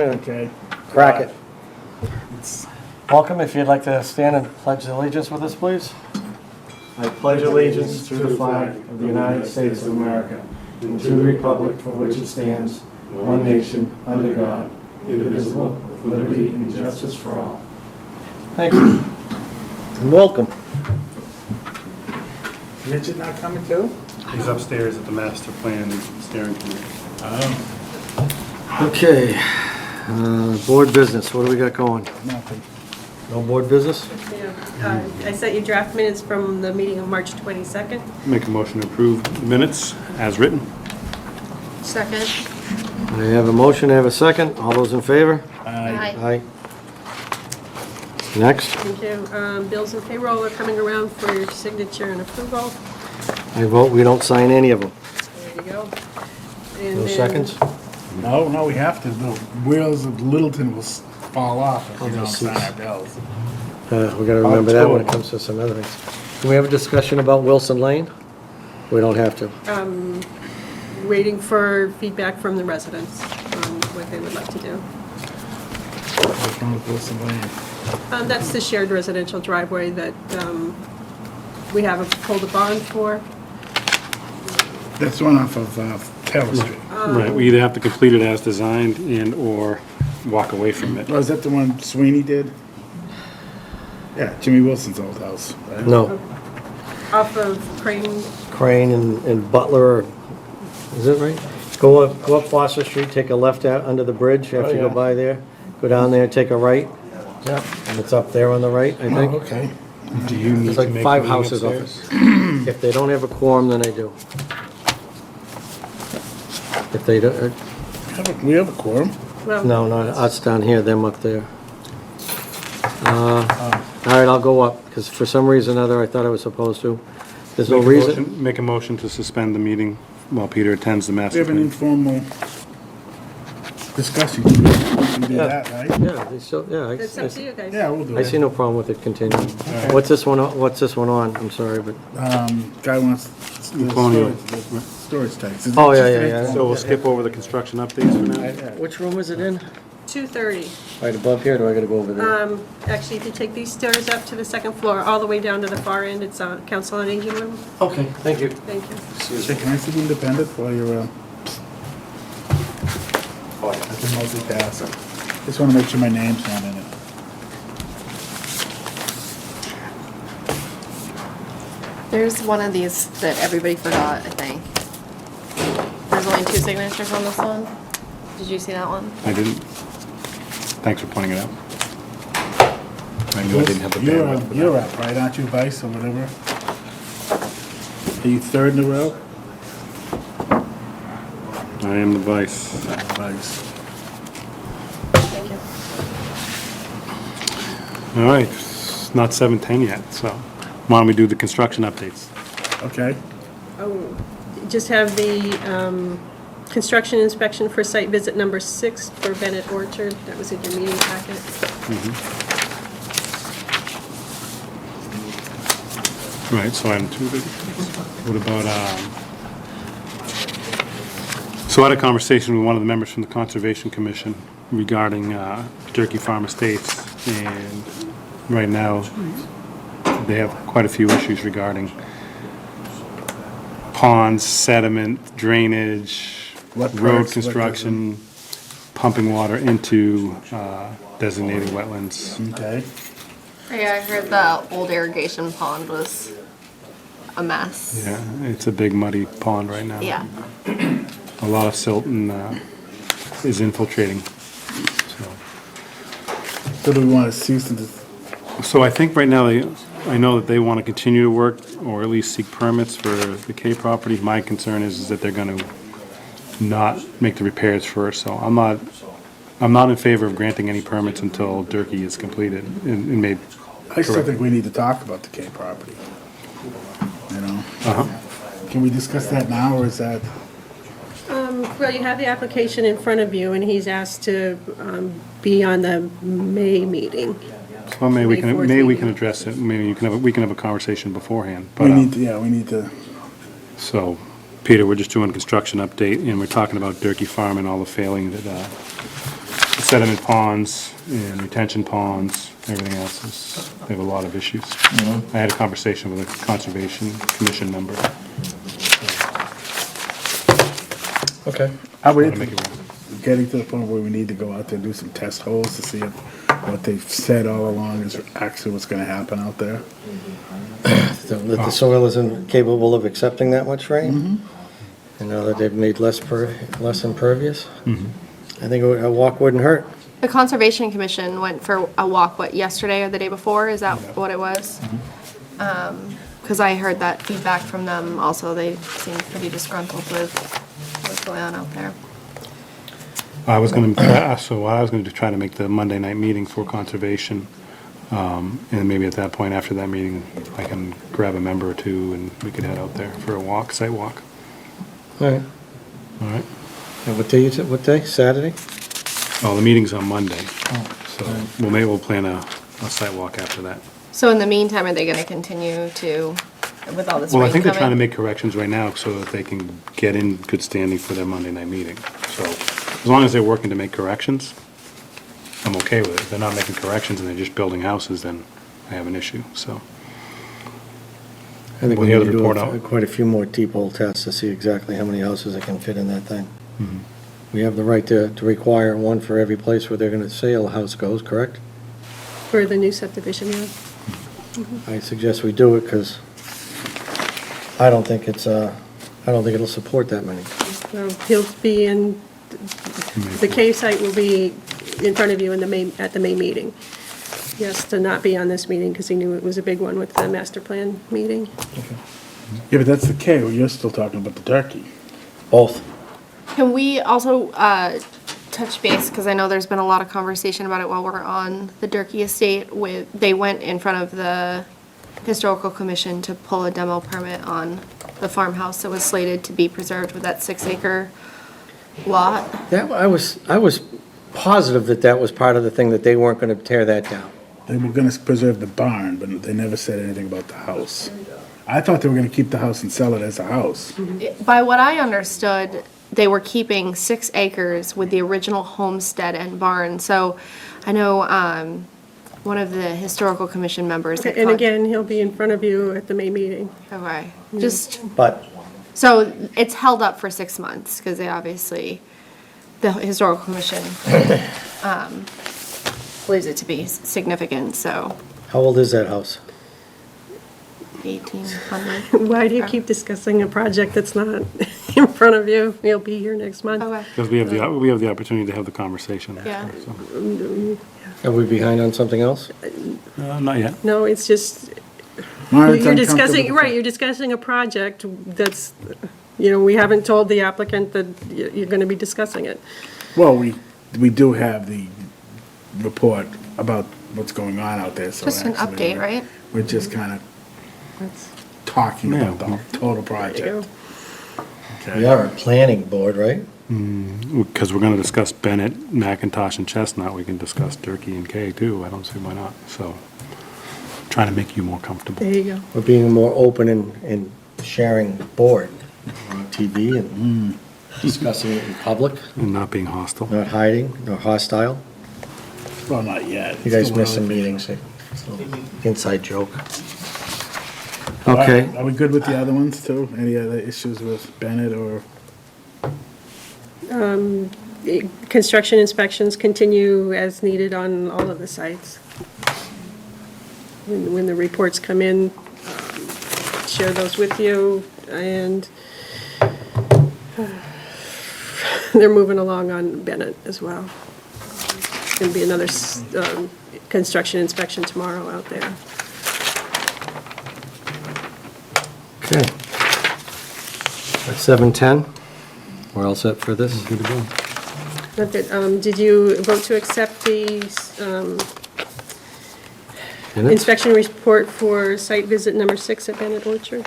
Okay. Crack it. Welcome. If you'd like to stand and pledge allegiance with us, please. I pledge allegiance to the flag of the United States of America and to the republic for which it stands, one nation, under God, indivisible, with liberty and justice for all. Thank you. And welcome. Richard not coming too? He's upstairs at the master plan steering committee. Okay. Board business. What do we got going? Nothing. No board business? I sent you draft minutes from the meeting of March 22nd. Make a motion to approve the minutes as written. Second. I have a motion, I have a second. All those in favor? Aye. Aye. Next. Thank you. Bills and payroll are coming around for your signature and approval. I vote we don't sign any of them. There you go. And No then- seconds? No, we have to. The wheels of Littleton will fall off if we don't sign our bills. We gotta remember that when it comes to some other things. Can we have a discussion about Wilson Lane? We don't have to. Waiting for feedback from the residents on what they would like to do. What's wrong with Wilson Lane? That's the shared residential driveway that we haven't pulled a bond for. That's one off of Taylor Street. Right, we either have to complete it as designed and/or walk away from it. Oh, is that the one Sweeney did? Yeah, Jimmy Wilson's old house. Right? No. Off of Crane. Crane and Butler, is it right? Go up Foster Street, take a left out under the bridge after you go yeah. by there. Go down there, take a right, Yeah. and it's up there on the right, I Oh, think. okay. Do you need There's to like make 5 a meeting houses up upstairs? If they don't have a quorum, then I do. If they don't, We have a quorum. Well, no, not us down here, them up there. All right, I'll go up, because for some reason or other, I thought I was supposed to. There's no reason. Make a motion to suspend the meeting while Peter attends the We master have an plan. informal discussion. We can do Yeah. that, right? Yeah, they still, yeah. it's up to you guys. Yeah, we'll do I it. see no problem with it continuing. What's this one on? I'm sorry, but, Guy wants the Colonial. storage tanks. It's Oh, yeah, just yeah, an yeah. informal- So we'll skip over the construction updates for now? which room is it in? 2:30. Right above here, or do I gotta go over there? Actually, if you take these stairs up to the second floor, all the way down to the far end, it's Council on Aging room. Okay, thank you. Thank you. Hey, can I see the independent while you're, I can multitask. Just want to make sure my name's not in it. There's one of these that everybody forgot, I think. There's only 2 signatures on this one. Did you see that one? I didn't. Thanks for pointing it out. I knew I didn't have the bandwidth for You're that. up, right? Aren't you vice or whatever? Are you third in a row? I am the vice. Vice. Thank you. All right, it's not 7:10 yet, so why don't we do the construction updates? Okay. Oh, just have the construction inspection for site visit number 6 for Bennett Orchard. That was in your meeting packet. Right, so item 2. What about, so I had a conversation with one of the members from the Conservation Commission regarding Turkey Farm Estates, and right now, they have quite a few issues regarding ponds, sediment, drainage, What road parts, what construction, pumping water into designated wetlands. Okay. Yeah, I heard the old irrigation pond was a mess. Yeah, it's a big muddy pond right now. Yeah. A lot of silt and is infiltrating. So do we want to cease and So I think right now, I know that they want to continue to work, or at least seek permits for the K property. My concern is that they're going to not make the repairs first, so I'm not in favor of granting any permits until Durkee is completed and made. I still think we need to talk about the K property. You know? Can we discuss that now, or is that? Well, you have the application in front of you, and he's asked to be on the May meeting. Well, maybe May 4th we meeting. can address it, maybe we can have a conversation beforehand. But, We need to, yeah, we need to. So, Peter, we're just doing a construction update, and we're talking about Durkee Farm and all the failing that, sediment ponds and retention ponds, everything else is, they have a lot of issues. I had a conversation with a Conservation Commission member. Okay. Are we Wanna make it work. getting to the point where we need to go out there and do some test holes to see if what they've said all along is actually what's gonna happen out there? That the soil isn't capable of accepting that much rain? And now that they've made less impervious? I think a walk wouldn't hurt. The Conservation Commission went for a walk, what, yesterday or the day before? Is that what it was? Because I heard that feedback from them also. They seemed pretty disgruntled with what's going on out there. I was gonna try to make the Monday night meeting for conservation. And maybe at that point, after that meeting, I can grab a member or two and we could head out there for a walk, site walk. All right. All right? And what day? Saturday? Oh, the meeting's on Monday. So we'll plan a site walk after that. So in the meantime, are they going to continue to, with all this Well, I rain think they're trying to coming? make corrections right now so that they can get in good standing for their Monday night meeting. So as long as they're working to make corrections, I'm okay with it. If they're not making corrections and they're just building houses, then I have an issue, so. I think When we the need to other do report out. quite a few more deep hole tests to see exactly how many houses that can fit in that thing. We have the right to require one for every place where they're gonna say a house goes, correct? For the new subdivision, yeah. I suggest we do it, because I don't think it'll support that many. Well, he'll be in, the K site will be in front of you in at the May meeting. Yes, to not be on this meeting because he knew it was a big one with the master plan meeting. Yeah, but that's the K, well, you're still talking about the turkey. Both. Can we also touch base, because I know there's been a lot of conversation about it while we're on the Durkee estate with, they went in front of the Historical Commission to pull a demo permit on the farmhouse that was slated to be preserved with that 6-acre lot. That, I was positive that was part of the thing, that they weren't gonna tear that down. They were gonna preserve the barn, but they never said anything about the house. I thought they were gonna keep the house and sell it as a house. By what I understood, they were keeping 6 acres with the original homestead and barn. So I know one of the Historical Commission members. that And again, he'll be in front of you at the May meeting. Okay, just, But so it's held up for 6 months, because they obviously, the Historical Commission believes it to be significant, so how old is that house? 1,800. Why do you keep discussing a project that's not in front of you? He'll be here next month. Okay, Because we have the opportunity to have the conversation. Yeah. So, Are we behind on something else? not yet. No, it's just, Martin's you're uncomfortable discussing, with right, you're discussing a project that's, we haven't told the applicant that you're gonna be discussing it. Well, we do have the report about what's going on out there, so. just an actually, update, right? We're just kinda talking about the whole total There you project. go. Okay. We are a planning board, right? Because we're gonna discuss Bennett, McIntosh, and Chestnut, we can discuss Durkee and Kay too, I don't see why not, so. Trying to make you more comfortable. There you go. We're being more open and sharing board on TV and discussing it in public, And not being hostile. not hiding, nor hostile. Well, not yet. You guys Still missed some early. meetings, it's a little inside joke. All right, Okay, Are we good with the other ones too? Any other issues with Bennett or? Construction inspections continue as needed on all of the sites. When the reports come in, share those with you, and they're moving along on Bennett as well. There's gonna be another construction inspection tomorrow out there. okay. At 7:10, we're all set for this? Good to go. Not that, did you vote to accept the Minutes? inspection report for site visit number 6 at Bennett Orchard?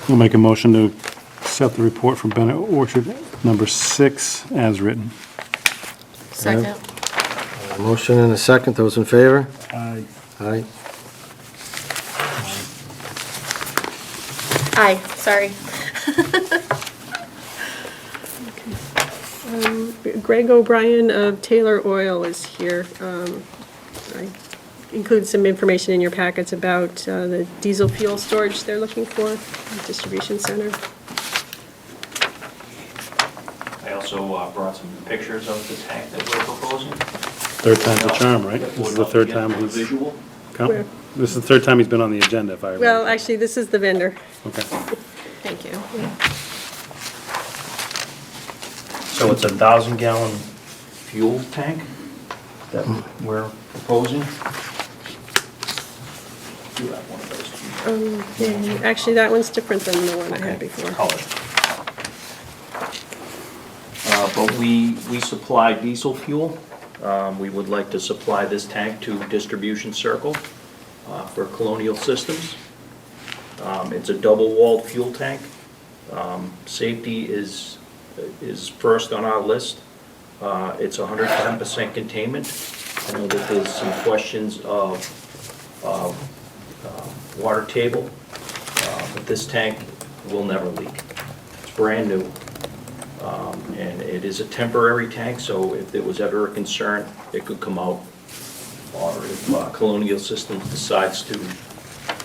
We'll make a motion to accept the report from Bennett Orchard, number 6, as written. Second. A motion and a second, those in favor? Aye. Aye. Aye, sorry. Greg O'Brien of Taylor Oil is here. I include some information in your packets about the diesel fuel storage they're looking for, the distribution center. I also brought some pictures of the tank that we're proposing. Third time's a charm, right? This is the third time Get a he's visual. come? Where? This is the third time he's been on the agenda, if I remember. Well, actually, this is the vendor. Okay. Thank you. So it's a 1,000-gallon fuel tank that we're proposing. You have one of those. Yeah, actually, that one's different than the one I had before. Color. But we supply diesel fuel. We would like to supply this tank to Distribution Circle for Colonial Systems. It's a double-walled fuel tank. Safety is first on our list. It's 110% containment. I know that there's some questions of water table, but this tank will never leak. It's brand new. And it is a temporary tank, so if there was ever a concern, it could come out. Or if Colonial Systems decides to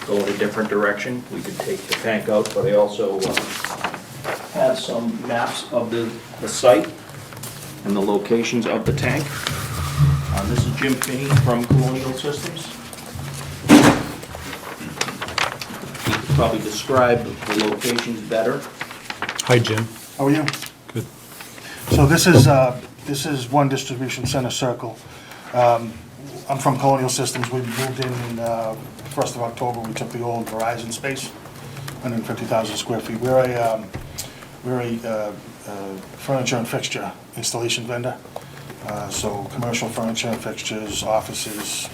go in a different direction, we could take the tank out. But I also have some maps of the site and the locations of the tank. This is Jim Finney from Colonial Systems. He could probably describe the locations better. Hi, Jim. How are you? Good. So this is one distribution center circle. I'm from Colonial Systems. We moved in 1st of October. We took the old Verizon space, 150,000 square feet. We're a furniture and fixture installation vendor. So commercial furniture and fixtures, offices,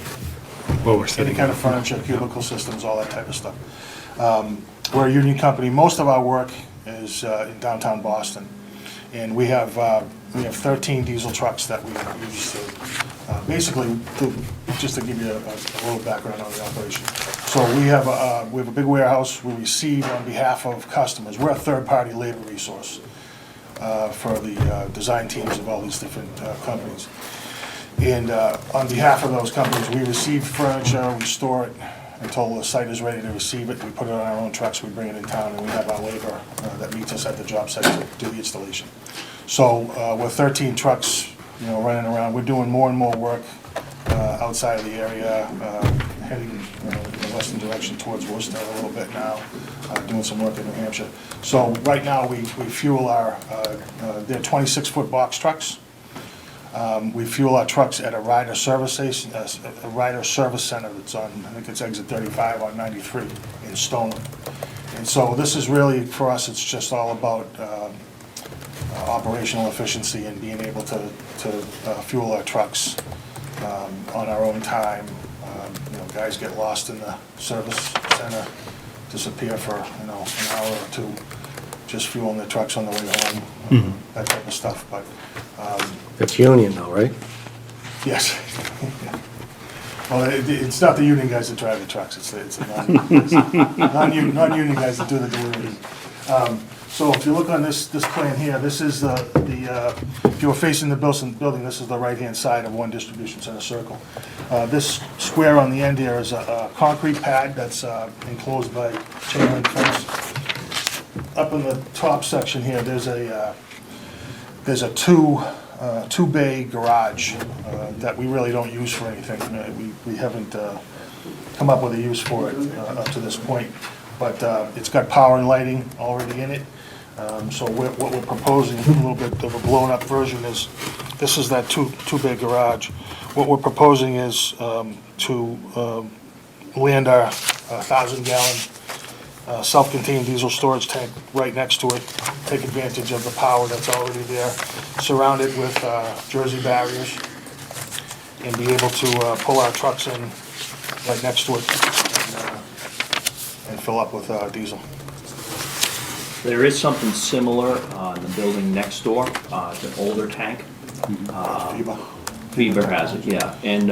Well, we're any setting kind of furniture, cubicle systems, all that type of stuff. We're a union company. Most of our work is in downtown Boston, and we have 13 diesel trucks that we use to basically just to give you a little background on the operation. So we have a big warehouse. We receive on behalf of customers. We're a third-party labor resource for the design teams of all these different companies. And on behalf of those companies, we receive furniture, we store it until the site is ready to receive it. We put it on our own trucks, we bring it in town, and we have our labor that meets us at the job site to do the installation. So with 13 trucks, running around, we're doing more and more work outside of the area, heading in the western direction towards Worcester a little bit now, doing some work in New Hampshire. So right now, we fuel they're 26-foot box trucks. We fuel our trucks at a rider service station, a rider service center that's on, I think it's exit 35 on 93 in Stoneham. And so this is really, for us, it's just all about operational efficiency and being able to fuel our trucks on our own time. Guys get lost in the service center, disappear for an hour or two, just fueling their trucks on the way home, that type of stuff. But It's union though, right? yes. Well, it's not the union guys that drive the trucks, it's the non-union guys that do the deliveries. So if you look on this plan here, this is if you were facing the building, this is the right-hand side of one distribution center circle. This square on the end here is a concrete pad that's enclosed by chain link fence. Up in the top section here, there's a two-bay garage that we really don't use for anything. We haven't come up with a use for it up to this point, but it's got power and lighting already in it. So what we're proposing, a little bit of a blown-up version, is this is that two-bay garage. What we're proposing is to land our 1,000-gallon self-contained diesel storage tank right next to it, take advantage of the power that's already there, surround it with Jersey barriers, and be able to pull our trucks in right next to it and fill up with diesel. There is something similar in the building next door. It's an older tank. Fever has it, yeah, and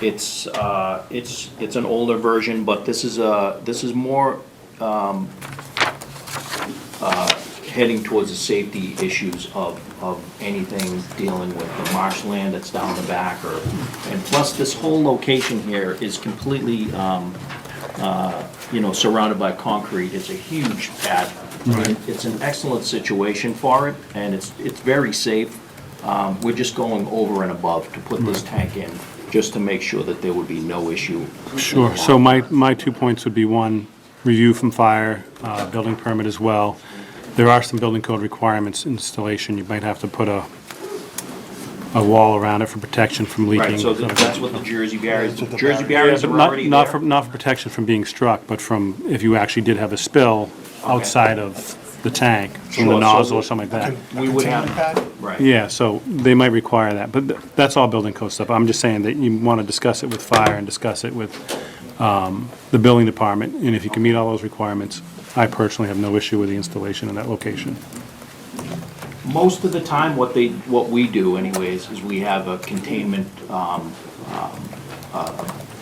it's an older version, but this is more heading towards the safety issues of anything dealing with the marshland that's down the back, and plus this whole location here is completely, surrounded by concrete. It's a huge pad. It's an excellent situation for it, and it's very safe. We're just going over and above to put this tank in, just to make sure that there would be no issue. Sure, so my 2 points would be, one, review from fire, building permit as well. There are some building code requirements, installation, you might have to put a wall around it for protection from leaking. Right, so that's what the Jersey barriers are already Not there. for protection from being struck, but from, if you actually did have a spill outside of the tank, from Sure, the so nozzle or something like that. We would Containment have, pad? right. Yeah, so they might require that, but that's all building code stuff. I'm just saying that you want to discuss it with fire and discuss it with the building department, and if you can meet all those requirements, I personally have no issue with the installation in that location. Most of the time, what we do anyways, is we have a containment,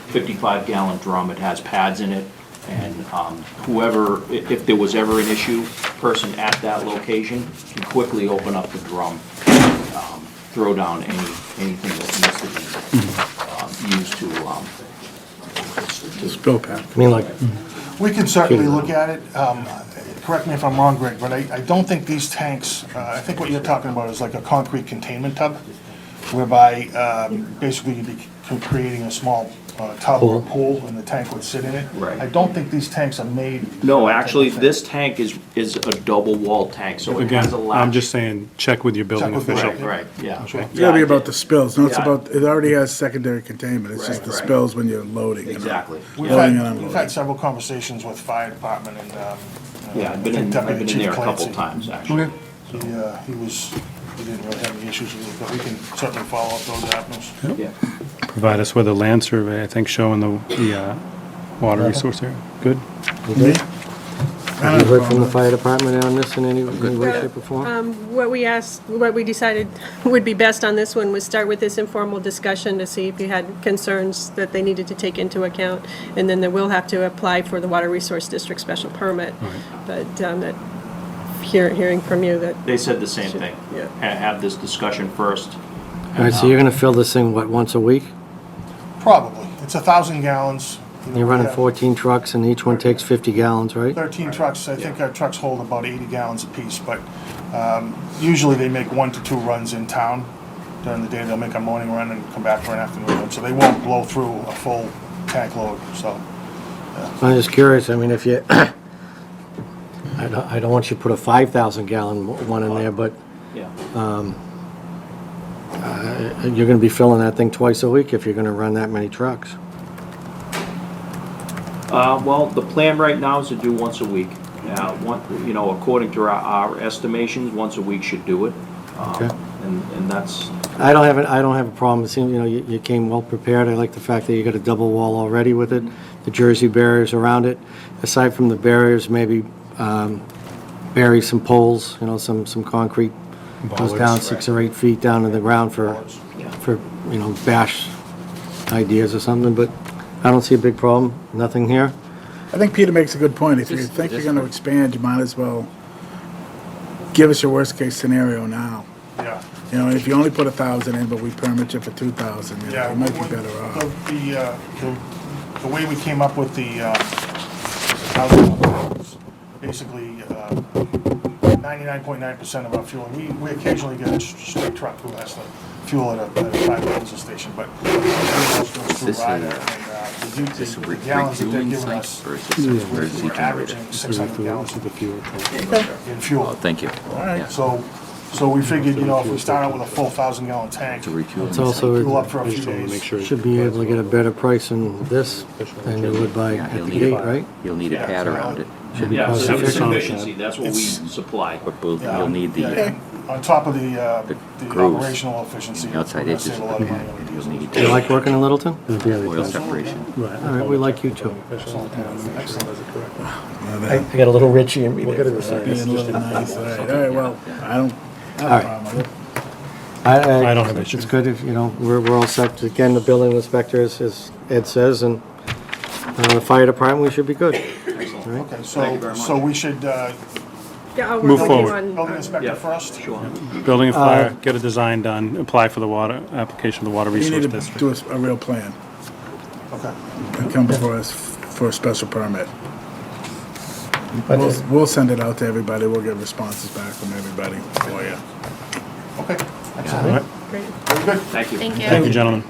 55-gallon drum. It has pads in it, and whoever, if there was ever an issue, person at that location can quickly open up the drum, throw down anything that needs to be used to, Spill pad. I mean, like, We can certainly look at it. Correct me if I'm wrong, Greg, but I don't think these tanks, I think what you're talking about is like a concrete containment tub, whereby basically you'd be creating a small tub or pool, and the tank would sit in it. Right. I don't think these tanks are made. for No, that type actually, of thing. this tank is a double-walled tank, so it has Again, a latch. I'm just saying, check with your building Check with the- official. Right, yeah. Sure. It's gotta be about the spills, no, it's Yeah. about, it already has secondary containment, it's just the Right. spills when you're loading. Exactly. We've Yeah. Loading and had, unloading. we've had several conversations with fire department and, Yeah, I've been in there a couple times, actually. He didn't really have any issues with it, but we can certainly follow up those avenues. Yeah. Provide us with a land survey, I think, showing the water resource area. Good? have you heard from the fire department on this in any way, shape, or form? What we decided would be best on this one was start with this informal discussion to see if you had concerns that they needed to take into account, and then they will have to apply for the Water Resource District special permit. But hearing from you that, They said the same thing. Yeah. Have this discussion first. All right, so you're gonna fill this thing, what, once a week? Probably. It's 1,000 gallons. You know, You're we running have 14 trucks, and each one takes 50 gallons, right? 13 trucks, I think our trucks hold about 80 gallons apiece, but usually they make 1 to 2 runs in town. During the day, they'll make a morning run and come back for an afternoon run, so they won't blow through a full tank load, so. I'm just curious, I mean, if you, I don't want you to put a 5,000 gallon one in there, but Yeah. you're gonna be filling that thing twice a week if you're gonna run that many trucks. Well, the plan right now is to do once a week. Now, according to our estimations, once a week should do it. Okay. And that's, I don't have a problem, it seems, you came well prepared, I like the fact that you got a double wall already with it, the Jersey barriers around it. Aside from the barriers, maybe bury some poles, some concrete, goes down 6 or 8 feet down to the ground for, bash ideas or something, but I don't see a big problem, nothing here. I think Peter makes a good point, if you think you're gonna expand, you might as well give us your worst-case scenario now. Yeah. And if you only put 1,000 in, but we permit you for 2,000, Yeah, you might be better off. The way we came up with the housing was basically 99.9% of our fuel. We occasionally get a straight truck who has to fuel at a private diesel station, but goes through Ryder, and the gallons that they're giving us, we're averaging 600 gallons in fuel. Thank you. All right, so we figured, if we start out with a full 1,000-gallon tank, It's also, fuel up for a few days. should be able to get a better price than this than you would buy Yeah, at he'll the need gate, a, right? You'll need a pad around it. Should be yeah, cost sufficiency, that's what we supply. But you'll need the, And on top of the grooves. operational efficiency, we're outside gonna edges. save a lot of money on You'll diesel. need Do you like working in Littleton? oil separation. All right, we like you too. I got a little Richie in me there. Being a little nice, all right, well, I don't have a All right. problem with it. I don't have issues. It's good if, we're all set. Again, the building inspector, as Ed says, and the fire department, we should be good. Okay, so we should Yeah, I'll Move work with you forward. on. Building inspector first? Sure. Building a fire, get a design done, apply for the water, application of the Water You Resource need to District. do a real plan Okay. and come before us for a special permit. We'll send it out to everybody. We'll get responses back from everybody for you. Okay, All excellent. right. Great. Very good. Thank you. Thank you. Thank you, gentlemen.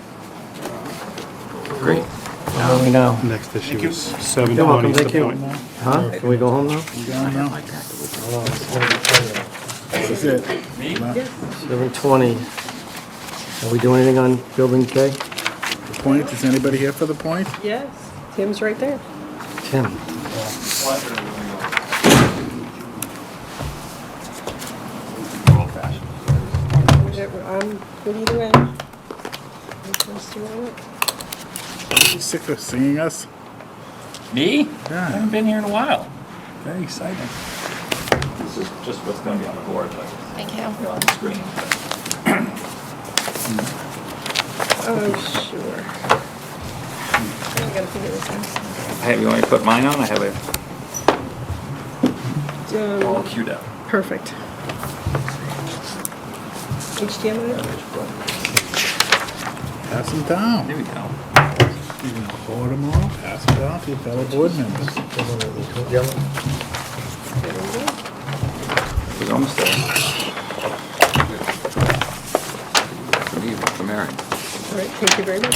Great. Where are we now? Next issue you. is You're welcome, 720 is thank the you. point. Huh? Can we go home now? Down now? That's it. 7:20. Are we doing anything on building K? The point, is anybody here for the point? Yes, Tim's right there. Tim? Good either way. Let's do it. You sick of seeing us? Me? Yeah. I haven't been here in a while. Very exciting. This is just what's gonna be on the board, but Thank you. on the screen. Oh, sure. I gotta figure this out. You want me to put mine on? I have it all Um, queued up. Perfect. HDMI? Pass them down. There we go. You can hoard them all, pass them down to your fellow board members. We're almost there. For me, for Mary. All right, thank you very much.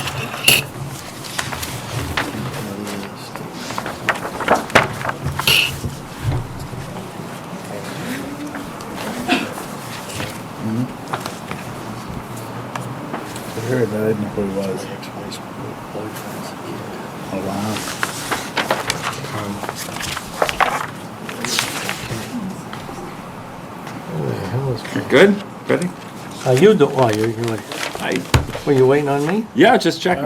I heard that, I didn't know who he was. Oh, wow. Good? Ready? You do, oh, you're like, were you waiting on me? Yeah, just checking.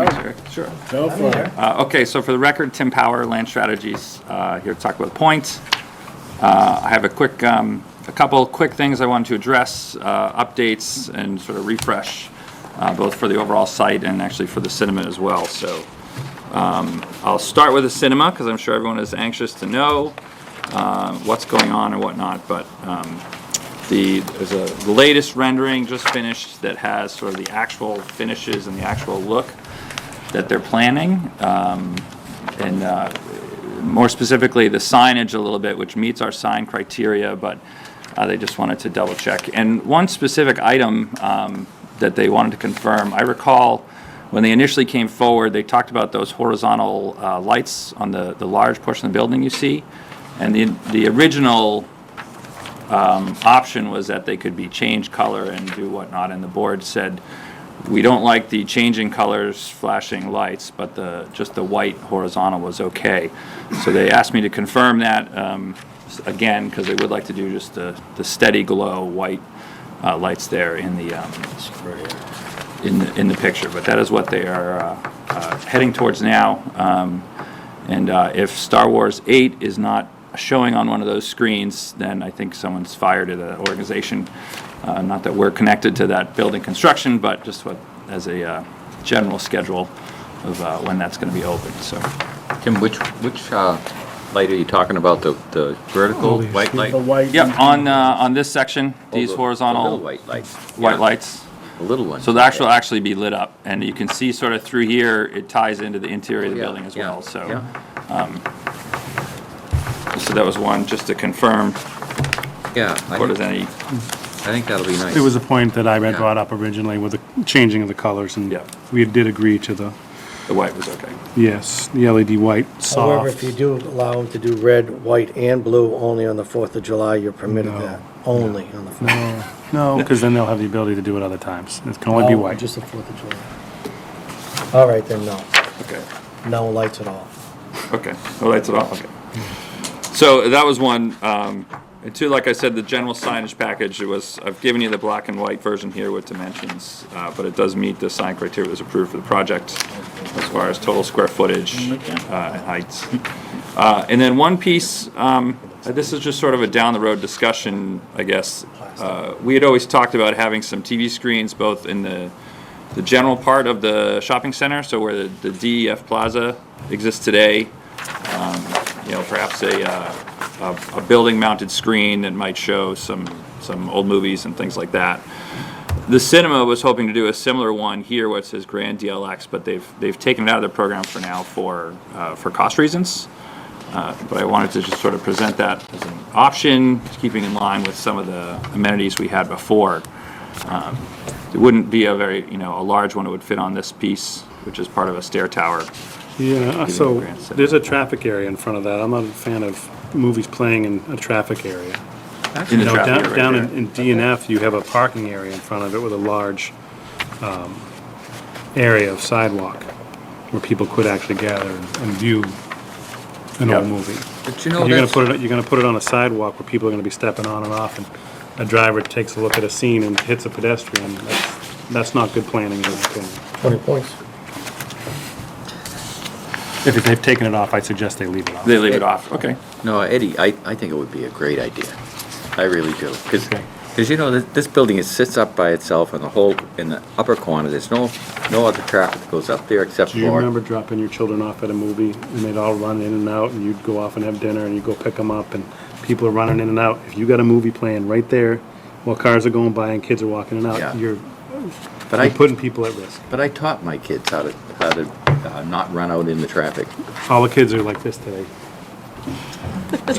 Sure. Go for it. Okay, so for the record, Tim Power, Land Strategies, here to talk about the point. I have a couple quick things I wanted to address, updates and sort of refresh, both for the overall site and actually for the cinema as well. So I'll start with the cinema because I'm sure everyone is anxious to know what's going on and whatnot. But there's the latest rendering just finished that has sort of the actual finishes and the actual look that they're planning. And more specifically, the signage a little bit, which meets our sign criteria, but they just wanted to double check. And one specific item that they wanted to confirm, I recall when they initially came forward, they talked about those horizontal lights on the large portion of the building you see. And the original option was that they could be change color and do whatnot, and the board said, we don't like the changing colors, flashing lights, but just the white horizontal was okay. So they asked me to confirm that again, because they would like to do just the steady glow white lights there in the picture. But that is what they are heading towards now. And if Star Wars 8 is not showing on one of those screens, then I think someone's fired at an organization. Not that we're connected to that building construction, but just as a general schedule of when that's going to be open. So Tim, which light are you talking about? The vertical white light? The white. yeah, on this section, these The horizontal little white lights. white Yeah, lights. The little ones. So the actual actually be lit up, and you can see sort of through here, it ties into the interior of the Yeah, building as yeah, well. So, yeah. So that was one just to confirm. Yeah, Or does any? I think that'll be nice. It was a point that I had Yeah. brought up originally with the changing of the colors, and Yeah. we did agree to the, The white was okay. yes, the LED white, However, if soft. you do allow them to do red, white, and blue only on the 4th of July, you're permitted No. that. Only on the 4th. No, because then they'll have the ability to do it other times. It can only be Oh, white. Just the 4th of July. All right, then, no. Okay. No lights at all. Okay. No lights at all. Okay. So that was one. And two, like I said, the general signage package, I've given you the black and white version here with dimensions, but it does meet the sign criteria that was approved for the project as far as total square footage and heights. And then one piece, this is just sort of a down the road discussion, I guess. We had always talked about having some TV screens both in the general part of the shopping center, so where the DEF Plaza exists today, perhaps a building-mounted screen that might show some old movies and things like that. The cinema was hoping to do a similar one here, where it says Grand DLX, but they've taken it out of their program for now for cost reasons. But I wanted to just sort of present that as an option, keeping in line with some of the amenities we had before. It wouldn't be a very, a large one. It would fit on this piece, which is part of a stair tower. Yeah, so there's a traffic area in front of that. I'm not a fan of movies playing in a traffic area. In the You know, traffic area right down there. in DNF, you have a parking area in front of it with a large area of sidewalk where people could actually gather and view an old movie. But you know, You're that's, gonna put it on a sidewalk where people are gonna be stepping on and off, and a driver takes a look at a scene and hits a pedestrian. That's not good planning, in my opinion. 20 points. If they've taken it off, I suggest they leave it off. They leave it off, okay. no, Eddie, I think it would be a great idea. I really do. Okay. Because you know, this building, it sits up by itself, and in the upper corner, there's no other traffic that goes up there except Do you for... remember dropping your children off at a movie, and they'd all run in and out, and you'd go off and have dinner, and you'd go pick them up, and people are running in and out? If you got a movie playing right there while cars are going by and kids are walking in and Yeah. out, you're But putting people at risk. But I taught my kids how to not run out in the traffic. All the kids are like this today.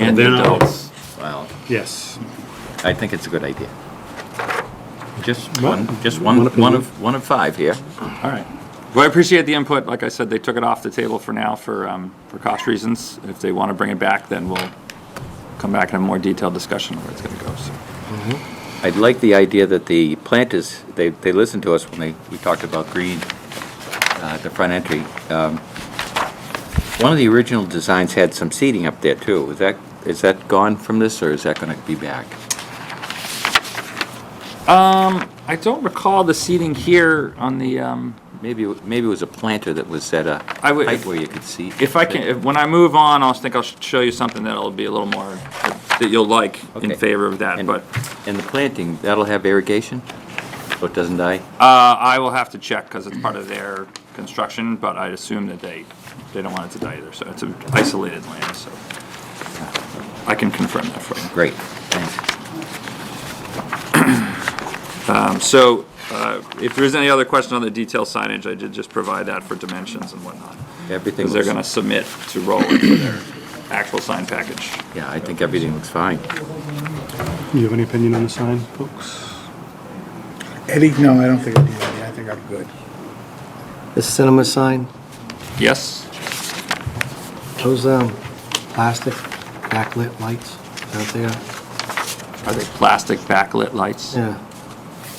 And the they're not- adults. Well, Yes. I think it's a good idea. Just Well, one opinion. of five here. All right. Well, I appreciate the input. Like I said, they took it off the table for now for cost reasons. If they want to bring it back, then we'll come back and have a more detailed discussion of where it's going to go. So. I'd like the idea that the planters, they listened to us when we talked about green at the front entry. One of the original designs had some seating up there too. Is that gone from this, or is that going to be back? I don't recall the seating here on the. Maybe it was a planter that was at a I would- height where you could see. When I move on, I'll show you something that'll be a little more that you'll like in Okay. favor of that. And, But and the planting, that'll have irrigation, so it doesn't die? I will have to check because it's part of their construction. But I'd assume that they don't want it to die either. So it's an isolated land. So I can confirm that for you. Great, thanks. If there's any other question on the detail signage, I did just provide that for dimensions and whatnot. Everything Because they're looks- going to submit to Roland for their actual sign package. Yeah, I think everything looks fine. Do you have any opinion on the sign, folks? Eddie, no, I don't think I need any. I think I'm good. The cinema sign, Yes? those plastic backlit lights out there. Are they plastic backlit lights? Yeah.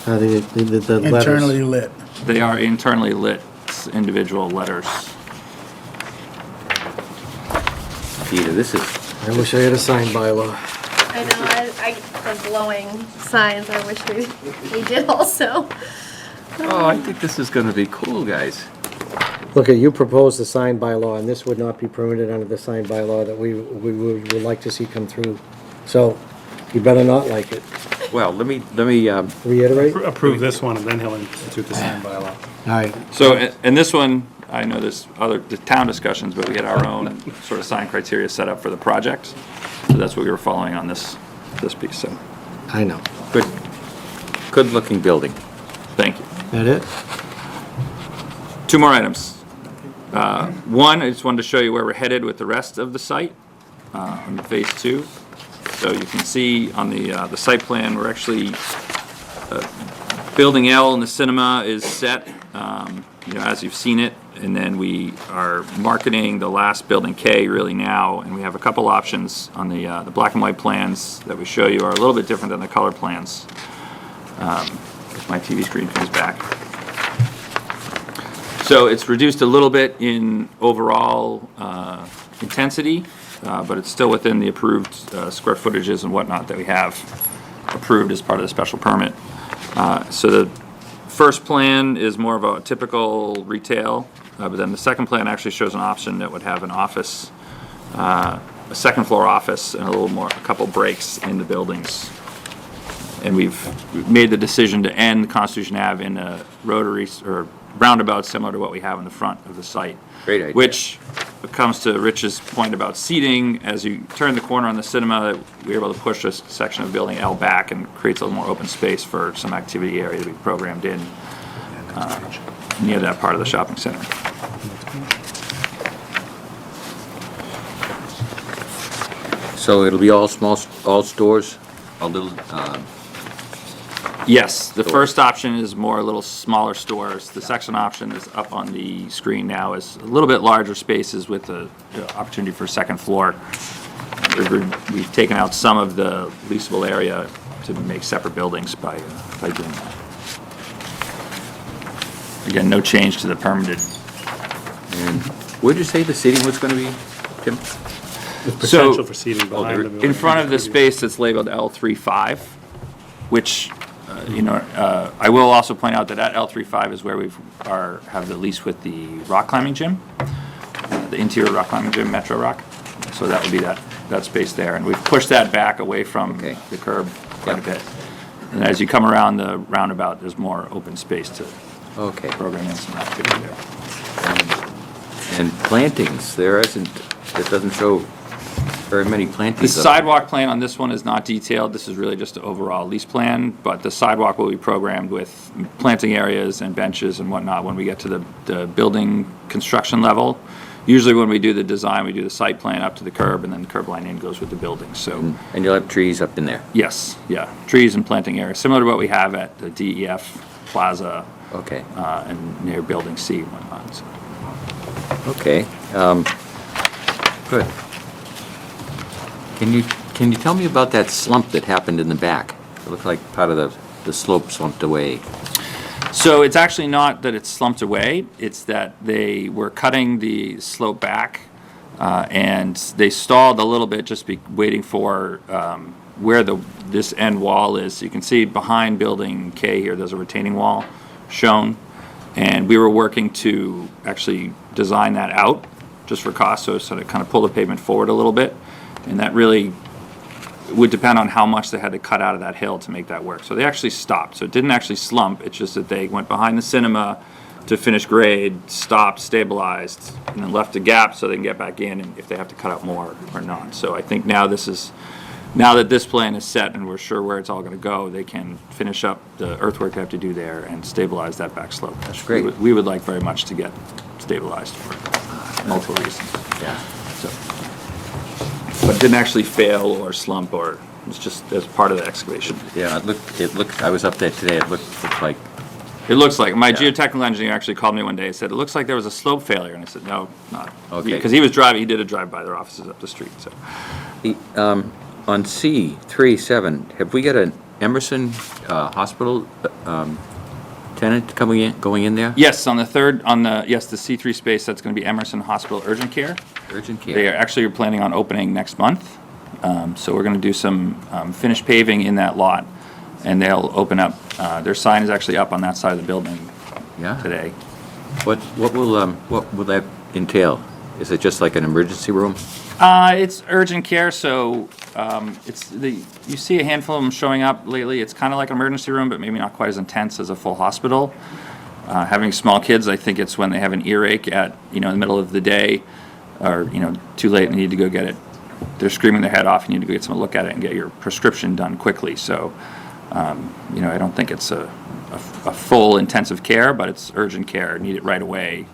The letters. Internally lit. They are internally lit individual letters. Peter, this is, I wish I had a sign bylaw. I know, the glowing signs, I wish we did also. oh, I think this is gonna be cool, guys. Look, you proposed the sign bylaw, and this would not be permitted under the sign bylaw that we would like to see come through. So, you better not like it. Well, let me, Reiterate? Approve this one, and then he'll institute the sign bylaw. All right. So, and this one, I know there's the town discussions, but we had our own sort of sign criteria set up for the project. So that's what we were following on this piece, so, I know. good-looking building. thank you. That it? Two more items. One, I just wanted to show you where we're headed with the rest of the site on phase 2. So you can see on the site plan, we're actually, building L in the cinema is set, as you've seen it. And then we are marketing the last building K really now, and we have a couple options on the black and white plans that we show you are a little bit different than the color plans. If my TV screen comes back. So it's reduced a little bit in overall intensity, but it's still within the approved square footages and whatnot that we have approved as part of the special permit. So the first plan is more of a typical retail, but then the second plan actually shows an option that would have an office, a second floor office, and a couple breaks in the buildings. And we've made the decision to end Constitution Ave in a rotary or roundabout similar to what we have in the front of the site. Great idea. Which comes to Rich's point about seating, as you turn the corner on the cinema, we're able to push this section of building L back and creates a little more open space for some activity area to be programmed in near that part of the shopping center. So it'll be all all stores, a little, Yes, the first option is more a little smaller stores. The second option is up on the screen now, is a little bit larger spaces with the opportunity for second floor. We've taken out some of the leasable area to make separate buildings by doing that. Again, no change to the permitted. and where'd you say the seating was gonna be, Tim? With potential for seating behind them. In front of the space that's labeled L35, which, I will also point out that at L35 is where have the lease with the rock climbing gym, the interior rock climbing gym, Metro Rock. So that would be that space there. And we've pushed that back away from Okay. the curb quite a bit. And as you come around the roundabout, there's more open space to Okay. program in some activity there. And plantings, it doesn't show very many The plantings. sidewalk plan on this one is not detailed. This is really just an overall lease plan, but the sidewalk will be programmed with planting areas and benches and whatnot when we get to the building construction level. Usually when we do the design, we do the site plan up to the curb, and then the curb line in goes with the building, so. And you'll have trees up in there. Yes, yeah, trees and planting areas, similar to what we have at the DEF Plaza Okay, and near Building C and whatnot. So. okay. Good. Can you tell me about that slump that happened in the back? It looked like part of the slope slumped away. So it's actually not that it's slumped away, it's that they were cutting the slope back, and they stalled a little bit just waiting for where this end wall is. So you can see behind Building K here, there's a retaining wall shown, and we were working to actually design that out just for cost, so to kind of pull the pavement forward a little bit, and that really would depend on how much they had to cut out of that hill to make that work. So they actually stopped. So it didn't actually slump. It's just that they went behind the cinema to finish grade, stopped, stabilized, and then left a gap so they can get back in and if they have to cut out more or not. So I think now that this plan is set and we're sure where it's all going to go, they can finish up the earthwork they have to do there and stabilize that back slope. That's great. We would like very much to get stabilized for multiple reasons. Yeah. So. But it didn't actually fail or slump, or it's just as part of the excavation. Yeah, it looked, I was up there today, it looked like, It looks like, my geotechnical engineer actually called me one day and said, it looks like there was a slope failure, and I said, no, not. Okay. Because he was driving, he did a drive by their offices up the street, so. on C37, have we got an Emerson Hospital tenant going in there? Yes, on the C3 space, that's gonna be Emerson Hospital Urgent Care. Urgent care? They are actually planning on opening next month. So we're gonna do some finished paving in that lot, and they'll open up, their sign is actually up on that side of the building Yeah. today. What will that entail? Is it just like an emergency room? It's urgent care, so you see a handful of them showing up lately. It's kind of like an emergency room, but maybe not quite as intense as a full hospital. Having small kids, I think it's when they have an earache in the middle of the day, or too late and need to go get it. They're screaming their head off. You need to go get someone to look at it and get your prescription done quickly. So, I don't think it's a full intensive care, but it's urgent care. Need it right away.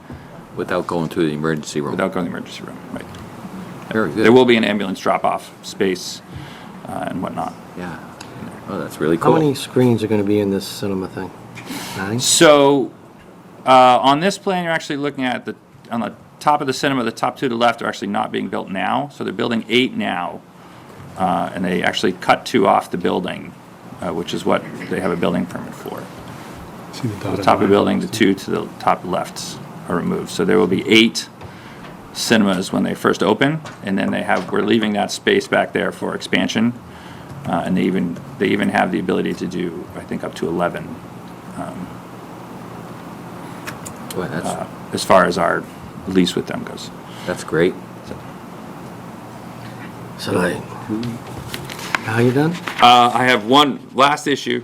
Without going to the emergency room? Without going to the emergency room, right. Very good. There will be an ambulance drop-off space and whatnot. Yeah. Oh, that's really How cool. many screens are going to be in this cinema thing? 9? So, on this plan, you're actually looking at on the top of the cinema, the top two to the left are actually not being built now. So they're building 8 now, and they actually cut 2 off the building, which is what they have a building permit for. See the The dotted top of the line? building, the 2 to the top left are removed. So there will be 8 cinemas when they first open, and then we're leaving that space back there for expansion, and they even have the ability to do, I think, up to 11. Boy, As far as our lease with them goes. that's great. So are you done? I have one last issue.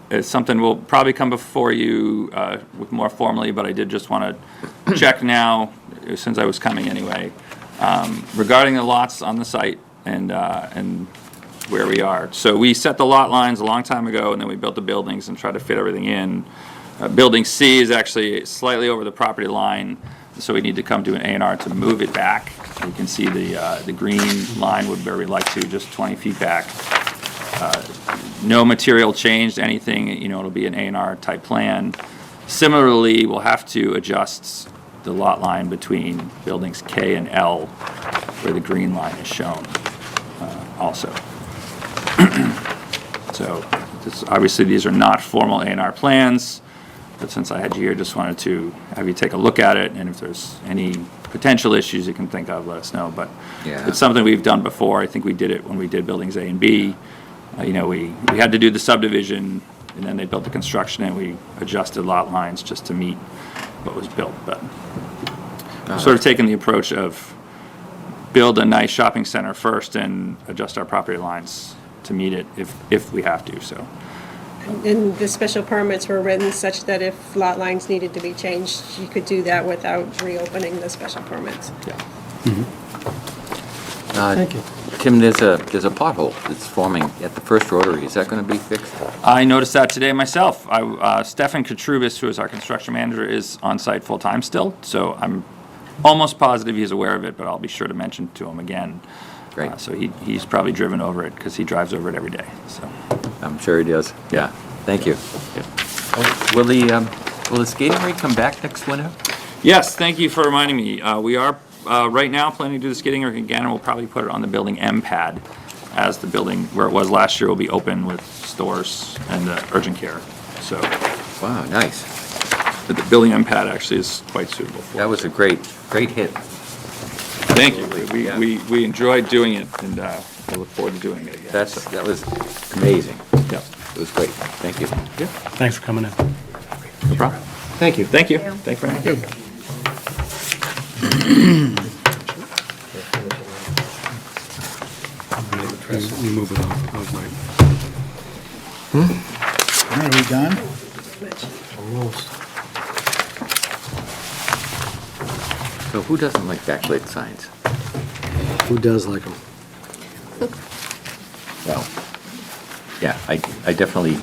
It's something will probably come before you with more formally, but I did just want to check now. since I was coming anyway, regarding the lots on the site and where we are. So we set the lot lines a long time ago, and then we built the buildings and tried to fit everything in. Building C is actually slightly over the property line, so we need to come to an A&R to move it back. You can see the green line would where we like to, just 20 feet back. No material changed, anything, it'll be an A&R type plan. Similarly, we'll have to adjust the lot line between buildings K and L, where the green line is shown also. So, obviously, these are not formal A&R plans, but since I had you here, just wanted to have you take a look at it, and if there's any potential issues you can think of, let us know. But Yeah. it's something we've done before. I think we did it when we did buildings A and B. We had to do the subdivision, and then they built the construction, and we adjusted lot lines just to meet what was built. But sort of taking the approach of build a nice shopping center first and adjust our property lines to meet it if we have to, so. And the special permits were written such that if lot lines needed to be changed, you could do that without reopening the special permits. Thank you. Tim, there's a pothole that's forming at the first rotary. Is that going to be fixed? I noticed that today myself. Stefan Katrubis, who is our construction manager, is on site full-time still, so I'm almost positive he's aware of it, but I'll be sure to mention to him again. Great. So he's probably driven over it, because he drives over it every day, so. I'm sure he does. Yeah. Thank you. Will the skating rink come back next winter? Yes, thank you for reminding me. We are right now planning to do the skating rink again, and we'll probably put it on the building M pad, as the building where it was last year will be open with stores and urgent care. So Wow, nice. the building M pad actually is quite suitable for it. That was a great hit. Thank you. Yeah. We enjoyed doing it, and we look forward to doing it again. That was amazing. Yep. It was great. Thank you. Thanks for coming in. No problem. Thank you. Thank you. Thank you very much. We move it on. I was like, Are we done? Almost. So who doesn't like backlit signs? Who does like them? Well, yeah, I definitely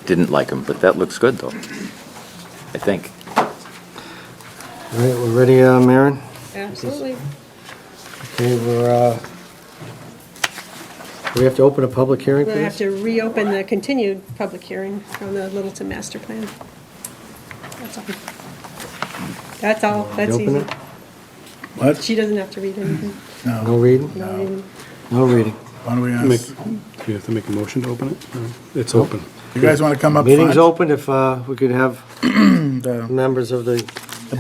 didn't like them, but that looks good, though. I think. All right, we're ready, Maren? Absolutely. Okay, we have to open a public hearing for We'll have this? to reopen the continued public hearing on the Littleton master plan. That's all. That's all, that's Open easy. it? What? She doesn't have to read anything. No reading? No reading. No reading. Why don't we make, ask? do you have to make a motion to open it? No, it's open. You guys want to come up front? Meeting's open if we could have The members of the...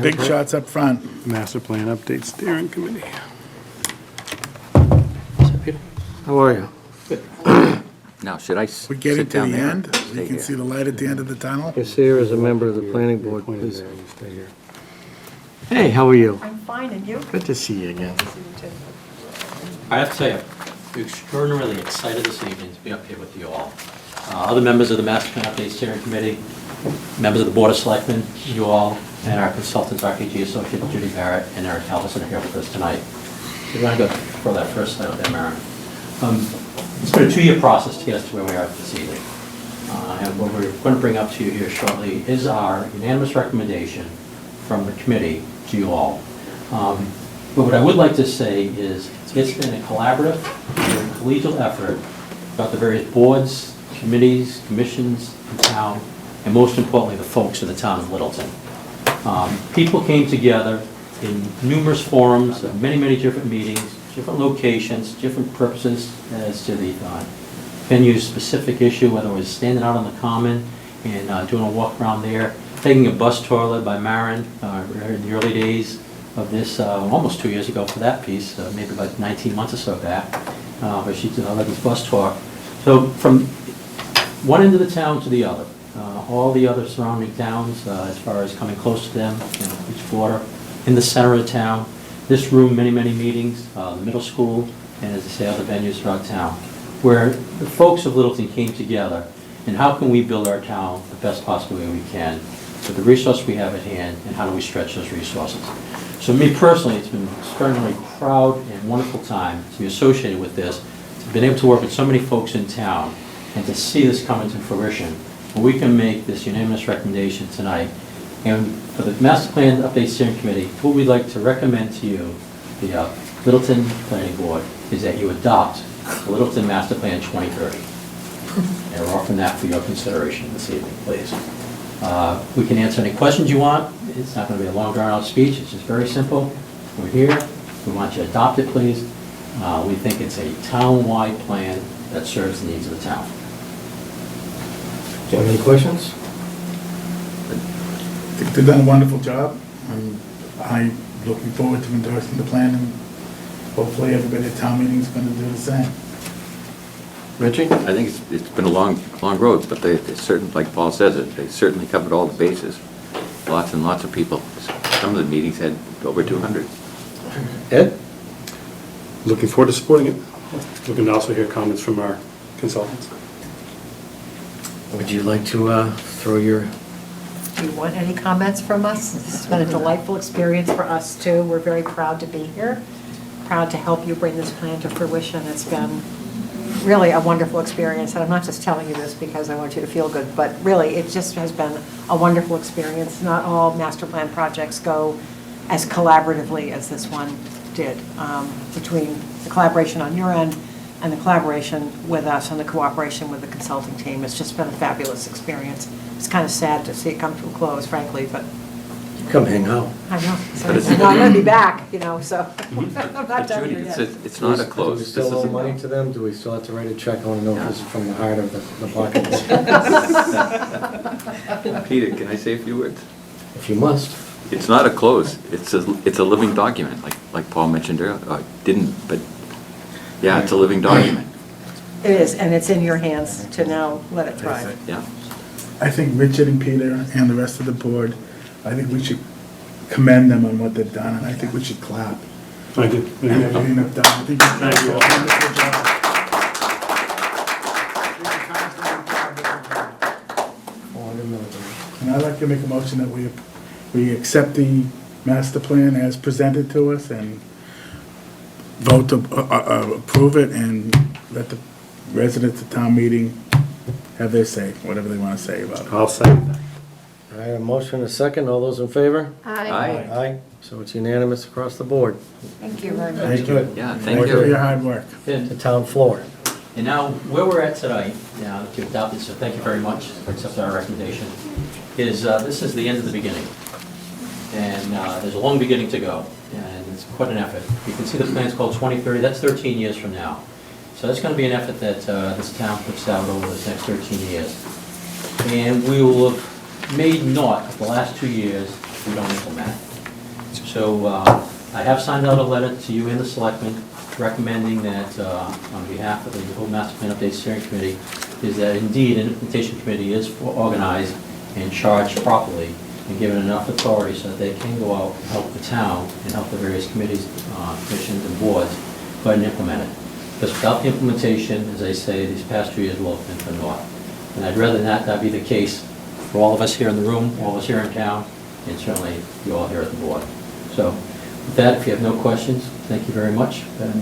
big shots up front. Master Plan Update Steering Committee. How are you? Now, should I We get sit into down the there? end, Stay you can here? see the light at the end of the tunnel. You're here as a member of the planning board, Appointed please. there, you stay here. Hey, how are you? I'm fine, and you? Good to see you again. I have to tell you, I'm extraordinarily excited this evening to be up here with you all. Other members of the Master Plan Update Steering Committee, members of the Board of Selectmen, you all, and our consultants, RKG Associate Judy Barrett and Eric Halverson are here with us tonight. We're going to go for that first slide up there, Maren. It's been a 2-year process to get us to where we are this evening. And what we're going to bring up to you here shortly is our unanimous recommendation from the committee to you all. But what I would like to say is it's been a collaborative, and collegial effort about the various boards, committees, commissions in town, and most importantly, the folks in the town of Littleton. People came together in numerous forums, many, many different meetings, different locations, different purposes as to the venue's specific issue, whether it was standing out on the common and doing a walk around there, taking a bus tour led by Maren in the early days of this, almost 2 years ago for that piece, maybe about 19 months or so back, where she led this bus tour. So from one end of the town to the other, all the other surrounding towns, as far as coming close to them, each border, in the center of town, this room, many, many meetings, the middle school, and as I say, other venues throughout town, where the folks of Littleton came together, and how can we build our town the best possible way we can, with the resource we have at hand, and how do we stretch those resources. So me personally, it's been extraordinarily proud and wonderful time to be associated with this, to have been able to work with so many folks in town, and to see this come into fruition. And we can make this unanimous recommendation tonight. And for the Master Plan Update Steering Committee, what we'd like to recommend to you, the Littleton Planning Board, is that you adopt the Littleton Master Plan 2030. And we're offering that for your consideration this evening, please. We can answer any questions you want. It's not going to be a long, drawn-out speech. It's just very simple. We're here. We want you to adopt it, please. We think it's a town-wide plan that serves the needs of the town. Do you have any questions? I think they've done a wonderful job. I'm looking forward to endorsing the plan, and hopefully everybody at town meeting is going to do the same. Richie? I think it's been a long road, but they certainly, like Paul says, they certainly covered all the bases. Lots and lots of people. Some of the meetings had over 200. Ed? Looking forward to supporting it. Looking to also hear comments from our consultants. Would you like to throw your... Do you want any comments from us? This has been a delightful experience for us, too. We're very proud to be here, proud to help you bring this plan to fruition. It's been really a wonderful experience, and I'm not just telling you this because I want you to feel good, but really, it just has been a wonderful experience. Not all master plan projects go as collaboratively as this one did, between the collaboration on your end and the collaboration with us and the cooperation with the consulting team. It's just been a fabulous experience. It's kind of sad to see it come to a close, frankly, but Come hang out. I know. So, But it's- no, I'm going to be back, so I'm not But done Judy, here it's yet. it's not a Do close. we This still owe isn't- money to them? Do we still have to write a check? I want to know if this is from the heart of the pocketbook. Peter, can I say a few words? If you must. It's not a close. It's a living document, like Paul mentioned earlier. Didn't, but yeah, it's a living document. It is, and it's in your hands to now let it thrive. Yeah. I think Richard and Peter and the rest of the board, I think we should commend them on what they've done, and I think we should clap. I do. Everything they've done. I think you've done Thank you a all. wonderful job. And I'd like to make a motion that we accept the master plan as presented to us and vote to approve it and let the residents of town meeting have their say, whatever they want to say about it. I'll second that. All right, a motion and a second. All those in favor? Aye. Aye. So it's unanimous across the board. Thank you very much. Thank you. Yeah, Thank thank you for your you. hard work. The town floor. And now, where we're at tonight, now that you've adopted, so thank you very much for accepting our recommendation, is this is the end of the beginning. And there's a long beginning to go, and it's quite an effort. You can see the plan's called 2030, that's 13 years from now. So that's going to be an effort that this town puts out over the next 13 years. And we will have made naught of the last 2 years if we don't implement it. So I have signed out a letter to you and the selectmen recommending that on behalf of the whole Master Plan Update Steering Committee, is that indeed an implementation committee is organized and charged properly and given enough authority so that they can go out and help the town and help the various committees, commissions and boards, but implement it. Because without the implementation, as I say, these past 2 years will have been for naught. And I'd rather that be the case for all of us here in the room, all of us here in town, and certainly you all here at the board. So with that, if you have no questions, thank you very much, and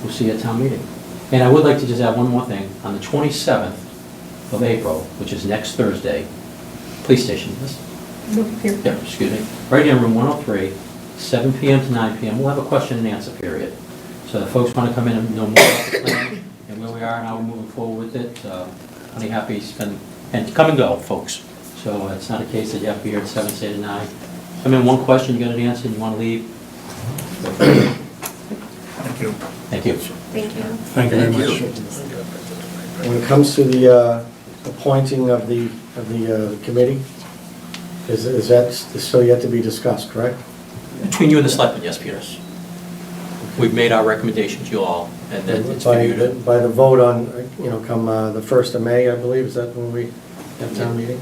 we'll see you at town meeting. And I would like to just add one more thing. On the 27th of April, which is next Thursday, police station, yes? Yeah, excuse me. Right here in room 103, 7 p.m. to 9 p.m., we'll have a question and answer period. So if folks want to come in and know more about the plan and where we are and how we're moving forward with it, plenty happy to spend, and come and go, folks. So it's not a case that you have to be here at 7, say to 9. Come in, one question, you get an answer, and you want to leave. Thank you. Thank you. Thank you. Thank you very Thank much. you. When it comes to the appointing of the committee, is that still yet to be discussed, correct? Between you and the selectmen, yes, Peters. We've made our recommendations, you all, and then it's for you to... By the vote on, come the 1st of May, I believe, is that when we have town meeting?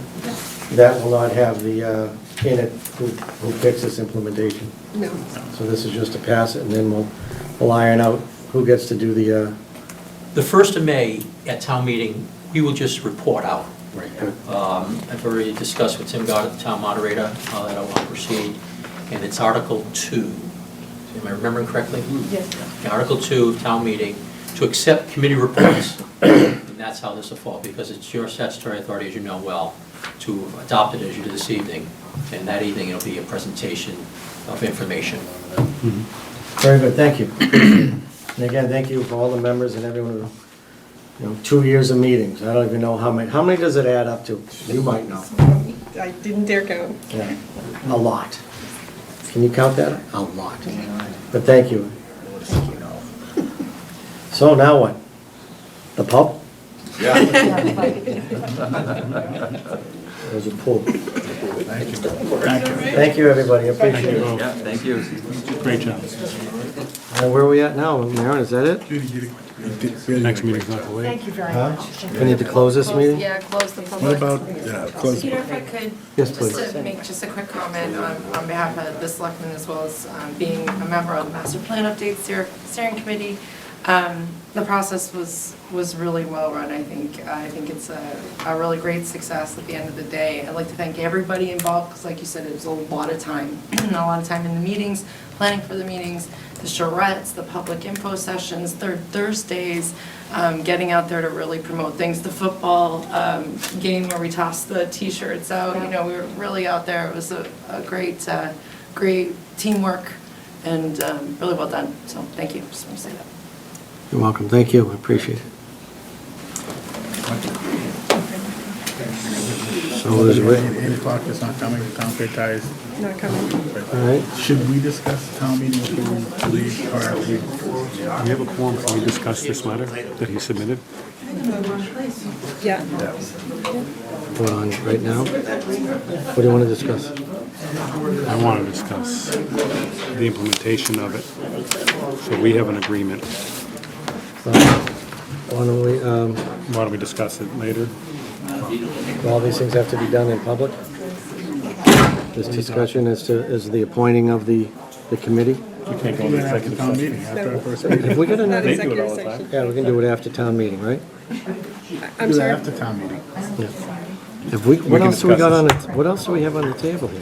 That will not have the, in it, who picks this implementation. No. So this is just to pass it, and then we'll iron out who gets to do the... The 1st of May at town meeting, we will just report out. Right, good. I've already discussed with Tim Goddard, the town moderator, that I want to proceed. and it's Article 2. Am I remembering correctly? Yes. Article 2 of town meeting, to accept committee reports. And that's how this will fall, because it's your statutory authority, as you know well, to adopt it as you do this evening. And that evening, it'll be a presentation of information. Very good, thank you. And again, thank you for all the members and everyone who, 2 years of meetings. I don't even know how many does it add up to? You might know. I didn't dare count. Yeah, a lot. Can you count that? A lot. But thank you. So now what? The pub? There's a pool. Thank you. Thank you, everybody, appreciate it. Yeah, thank you. Great job. And where are we at now, Maren, is that it? Next meeting's not till Thank you very Huh? much. We need to close this meeting? Yeah, close the What public. about, close? Peter, if I could, Yes, just please. to make just a quick comment on behalf of the selectmen as well as being a member of the Master Plan Update Steering Committee. The process was really well run. I think it's a really great success at the end of the day. I'd like to thank everybody involved, because like you said, it was a lot of time. A lot of time in the meetings, planning for the meetings, the charrettes, the public info sessions, third Thursdays, getting out there to really promote things. The football game where we tossed the T-shirts out, we were really out there. It was a great teamwork and really well done. So thank you. Just want to say that. You're welcome, thank you, I appreciate it. So is it, 8 o'clock is not coming, town fair tires. Not coming. all right? Should we discuss the town meeting before we leave, or are we? We have a quorum, can we discuss this letter that he submitted? Yeah. Vote on it right now? What do you want to discuss? I want to discuss the implementation of it, so we have an agreement. Why don't we, Why don't we discuss it later? all these things have to be done in public? This discussion is the appointing of the committee? We can't go We're into gonna have the executive town session. meeting after our first meeting. Have we got Not another? They do it all executive the time. session. Yeah, we can do it after town meeting, right? I'm Do that sorry. after town meeting. Have we, what can else do we got discuss on it, what else do we have on the table here?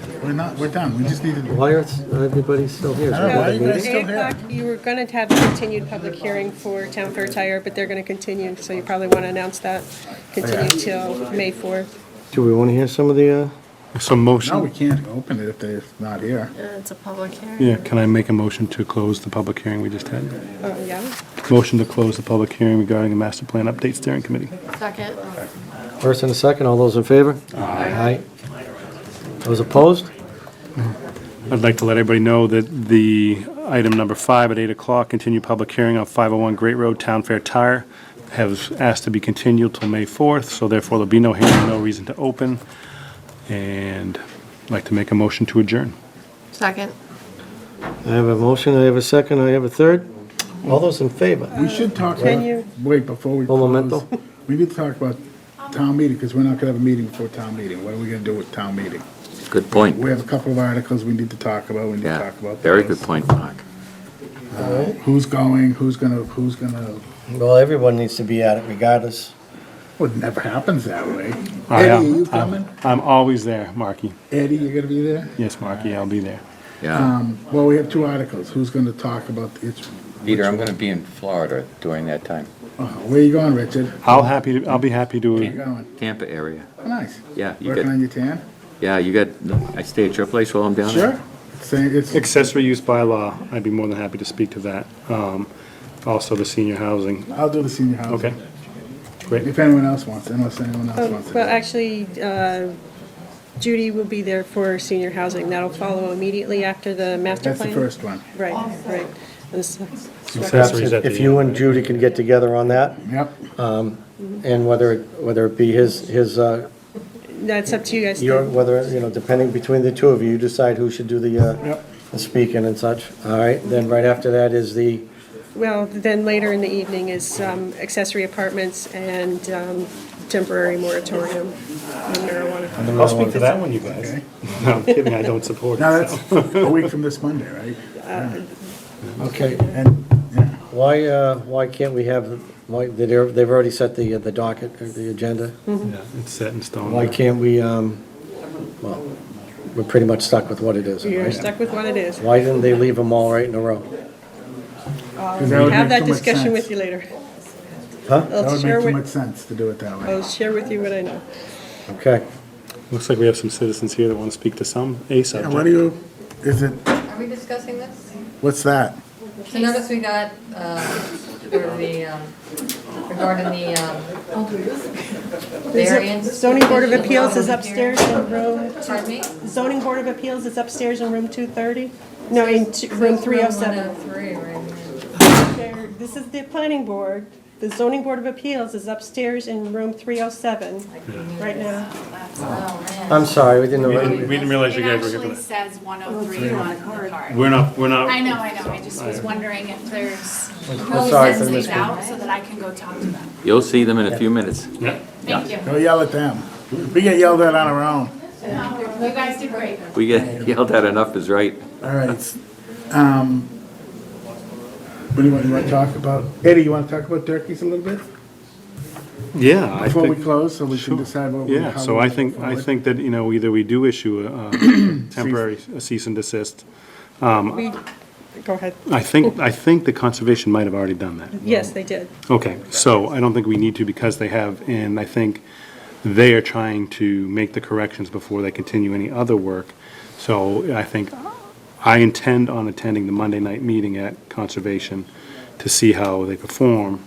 We're done, we just need to. Why are everybody still here? Is there I don't know, why another you guys meeting? still 8 o'clock, you were going to have a continued public hearing for Town Fair Tire, but they're going to continue, so you probably want to announce that. Continue till May 4th. Do we want to hear some of the, Some No, motion, we can't open it if they're not here. It's a public hearing. yeah, can I make a motion to close the public hearing we just had? Oh, yeah? Motion to close the public hearing regarding the master plan update steering committee. Second. first and a second, all those in favor? Aye. Those opposed? I'd like to let everybody know that the item number 5 at 8 o'clock, continued public hearing on 501 Great Road, Town Fair Tire, has asked to be continued till May 4th, so therefore there'll be no hearing, no reason to open. And I'd like to make a motion to adjourn. Second. I have a motion, I have a second, I have a third. All those in favor? We should talk Can about, you- wait, before we Un close. momento. We need to talk about town meeting, because we're not gonna have a meeting before town meeting. What are we gonna do with town meeting? Good point. We have a couple of articles we need to talk about, we need to Yeah, talk about. very those. good point, Mark. Who's going, who's gonna, Well, everyone needs to be at it regardless. well, it never happens that way. I Eddie, am. you coming? I'm always there, Marky. Eddie, you gonna be there? Yes, Marky, I'll be there. Yeah. Well, we have 2 articles. Who's gonna talk about it? Peter, I'm going to be in Florida during that time. Where you going, Richard? I'll be happy Where you to, going? Tampa area. Oh, nice. Yeah, you Working got, on your tan? yeah, you got, I stay at your place while I'm down there? Sure. Say, it's, accessory use bylaw, I'd be more than happy to speak to that. Also the senior housing. I'll do the senior housing. Okay, great. If anyone else wants, unless anyone else wants to. Well, do it. actually, Judy will be there for senior housing. That'll follow immediately after the master That's plan. the first one. Right, right. This- Accessories at If the you end. and Judy can get together on that, Yep. and whether it be his, That's up to you guys. your, whether, depending between the two of you, you decide who should do Yep. the speaking and such. All right, then right after that is the, Well, then later in the evening is accessory apartments and temporary moratorium on marijuana. I'll speak to that one, you guys. No, I'm kidding, I don't support it. Now, so. that's a week from this Monday, right? okay, And, yeah. why can't we have, they've already set the docket, or the agenda? Yeah, it's set in stone. Why can't we, we're pretty much stuck with what it is, You're right? stuck with what it is. Why didn't they leave them all right in a row? I'll that would have make that too much discussion sense. with you later. Huh? That I'll would share make too with, much sense to do it that way. I'll share with you what I know. Okay. Looks like we have some citizens here that want to speak to a Yeah, subject. what do you, is it, Are we discussing this? what's that? The notice we got, for the, regarding the, variance. Zoning Board of Appeals is Public upstairs hearing. in room, Pardon me? Zoning Board of Appeals is upstairs in room 230? No, in room 307. 103 right here. This is the planning board. The zoning board of appeals is upstairs in room 307 right now. Oh, man. I'm sorry, we didn't. We didn't realize you guys were here for that. says 103 on the card. We're not, I know, I just was wondering if there's, I'm sorry for who the sends these out so that I can go talk to them. You'll see them in a few minutes. Yeah. Thank you. Go yell at them. We get yelled at on our own. You guys did great. We get yelled at enough is right. All right. What do you want to talk about? Eddie, you want to talk about turkeys a little bit? Yeah, I Before we think, close, so we Sure. can decide what we. yeah, how so we I go think, that, either we do issue a temporary cease and desist. We, go ahead. I think the conservation might have already done that. Yes, they did. Okay, so I don't think we need to because they have, and I think they are trying to make the corrections before they continue any other work. So I think I intend on attending the Monday night meeting at Conservation to see how they perform,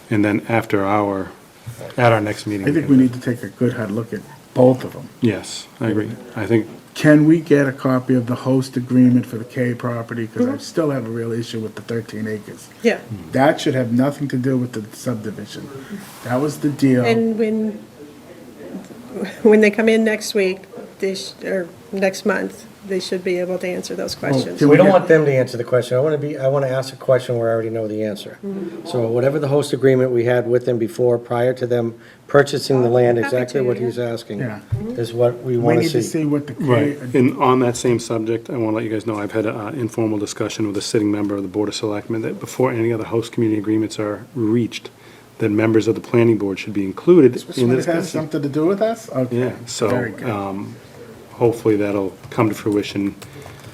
and then at our next meeting. I think we need to take a good hard look at both of them. Yes, I agree. I think, Can we get a copy of the host agreement for the K property? Because I still have a real issue with the 13 acres. Yeah. That should have nothing to do with the subdivision. That was the deal. And when they come in next week, or next month, they should be able to answer those questions. Can We don't get- want them to answer the question. I want to ask a question where I already know the answer. So whatever the host agreement we had with them before, prior to them purchasing the land, Happy to, exactly what yeah. he's asking, Yeah. is what we We want need to to see. see what the K. right, and on that same subject, I want to let you guys know, I've had an informal discussion with a sitting member of the Board of Selectmen that before any other host community agreements are reached, that members of the planning board should be included in the It has discussion. something to do with us? Okay. Yeah, Very so, good. hopefully that'll come to fruition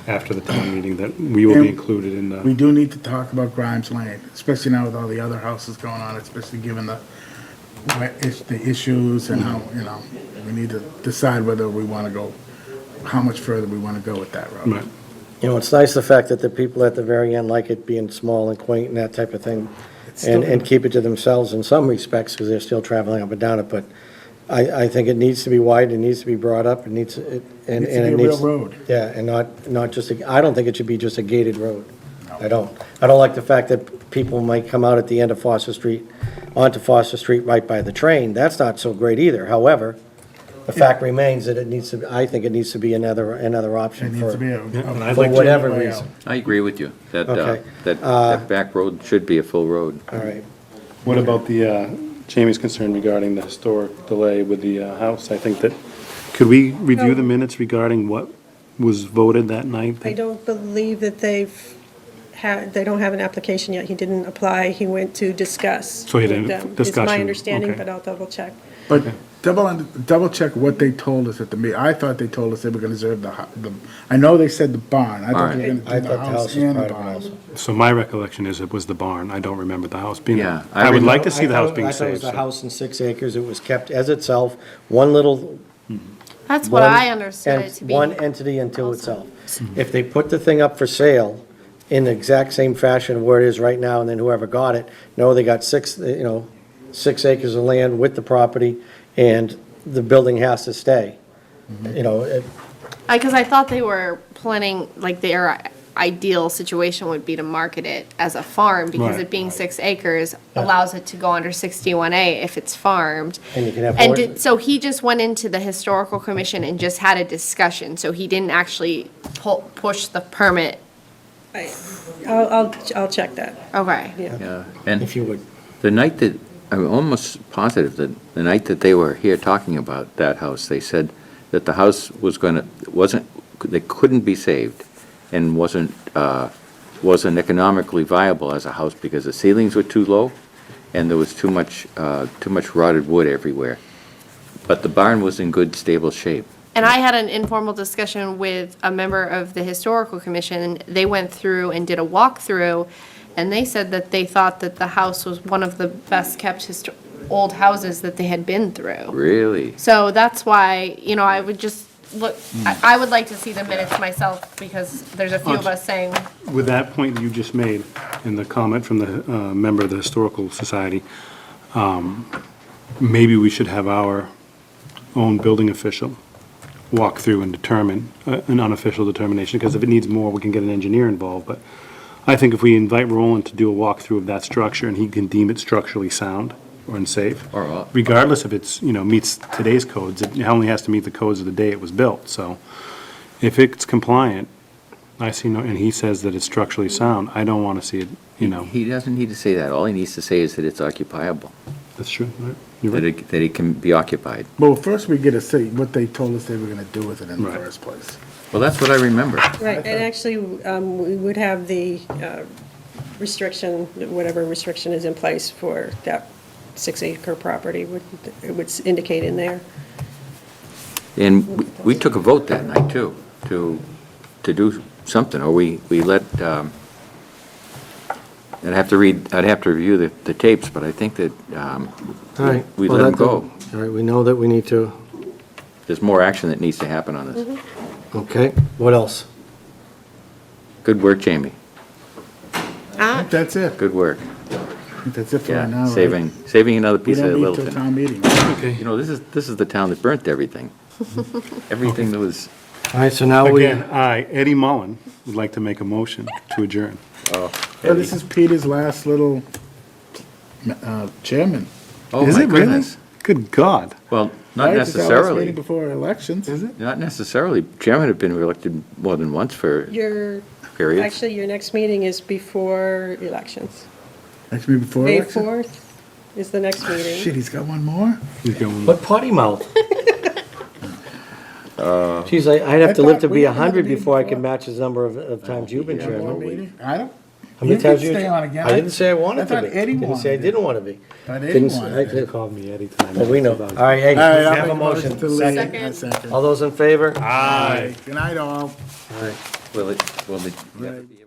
after the town meeting, that we will be And included in We the, do need to talk about Grimes Lane, especially now with all the other houses going on, especially given the issues and how, we need to decide whether we want to go, how much further we want to go with that road. right. You know, it's nice the fact that the people at the very end like it being small and quaint and that type of thing, and keep it to themselves in some respects, because they're still traveling up and down it, but I think it needs to be wide, it needs to be brought up, it needs, and Needs to and be it a real needs. road. Yeah, and not just, I don't think it should be just a gated road. I don't. I don't like the fact that people might come out at the end of Foster Street, onto Foster Street right by the train. That's not so great either. However, the fact remains that it needs to, I think it needs to be another It option needs to be for, a. I'd for like to- whatever layout. reason. I agree with you, that, Okay. that back road should be a full road. All right. What about Jamie's concern regarding the historic delay with the house? I think that, could we review the minutes regarding what was voted that night? I don't believe that they don't have an application yet. He didn't apply, he went to discuss. So he had a with them. It's discussion, my understanding, okay. but I'll double check. But double check what they told us at the meeting. I thought they told us they were gonna reserve I know they said the barn. I thought they were I gonna do thought the house was and the part of it barn. also. So my recollection is it was the barn. I don't remember the house being. Yeah, I would like to I see the thought- house being I thought it was saved. the house in 6 acres. It was kept as itself, one little. That's what one I understood it ent- to be. One entity until itself. If they put the thing up for sale in the exact same fashion where it is right now, and then whoever got it, no, they got 6 acres of land with the property, and the building has to stay. Because I thought they were planning, like their ideal situation would be to market it as a farm, because Right. it being 6 acres allows it to go under 61A if it's farmed. And you can have And horses. so he just went into the historical commission and just had a discussion, so he didn't actually push the permit. I'll check that. Okay. Yeah, and If you would. the night that, I'm almost positive that the night that they were here talking about that house, they said that the house they couldn't be saved and wasn't economically viable as a house because the ceilings were too low and there was too much rotted wood everywhere. But the barn was in good, stable shape. And I had an informal discussion with a member of the Historical Commission. They went through and did a walkthrough, and they said that they thought that the house was one of the best-kept old houses that they had been through. Really? So that's why, I would just look, I would like to see the minutes myself, because there's a few of us saying, With that point that you just made, in the comment from the member of the Historical Society, maybe we should have our own building official walk through and determine an unofficial determination, because if it needs more, we can get an engineer involved. But I think if we invite Roland to do a walkthrough of that structure, and he can deem it structurally sound or unsafe, regardless if it's, meets today's codes, it only has to meet the codes of the day it was built. So if it's compliant, I see no, and he says that it's structurally sound, I don't want to see it, He doesn't need to say that. All he needs to say is that it's occupiable, That's true, right? You're right. that it can be occupied. Well, first we get to see what they told us they were gonna do with it in the Right. first place. Well, that's what I remember. Right, and actually, we would have the restriction, whatever restriction is in place for that 6-acre property, it would indicate in there. And we took a vote that night, too, to do something, or we let, I'd have to review the tapes, but I think that All right. we well, let him that- go. All right, we know that we need to, There's more action that needs to happen on this. okay, what else? Good work, Jamie. I think that's it. Good work. I think that's it for Yeah, right now, right? saving another We piece of don't meet till Littleton. town meeting. This is the town that burnt everything. Everything that was, All right, so now we, Again, I, Eddie Mullen, would like to make a motion to adjourn. Oh, this is Peter's last little chairman. oh Is my it really? goodness. Good God. Well, not Right? It's our last necessarily. meeting before elections. Is it? Not necessarily. Chairman have been reelected more than once for Your, periods. actually, your next meeting is before elections. Next meeting before May election? 4th is the next meeting. Shit, he's got one more? He's going, what potty mouth? Geez, I'd have to I live thought to we be had another 100 meeting before I before. can match the number of times you've been One more chairman. meeting? I don't, How many You times can you? stay on again. I didn't say I wanted I to thought be. Eddie Didn't say I wanted didn't want to be. thought Eddie Didn't s- wanted I it. did- called me Eddie tonight. Well, we know. All right, hey, All right, we I'll have a make motion. to leave. Second. A second. All those in favor? Aye. Good night, all. All right. Will it be